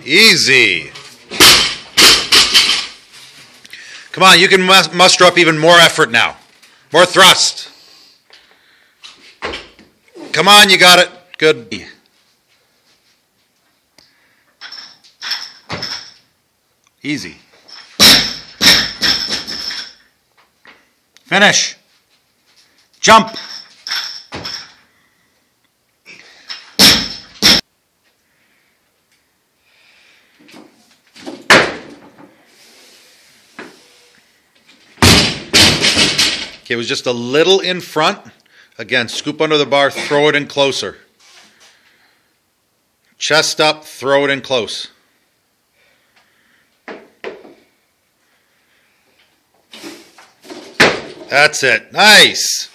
Easy. Come on, you can muster up even more effort now. More thrust. Come on, you got it. Good. Easy. Finish. Jump. Okay, it was just a little in front. Again, scoop under the bar, throw it in closer. Chest up, throw it in close. That's it. Nice.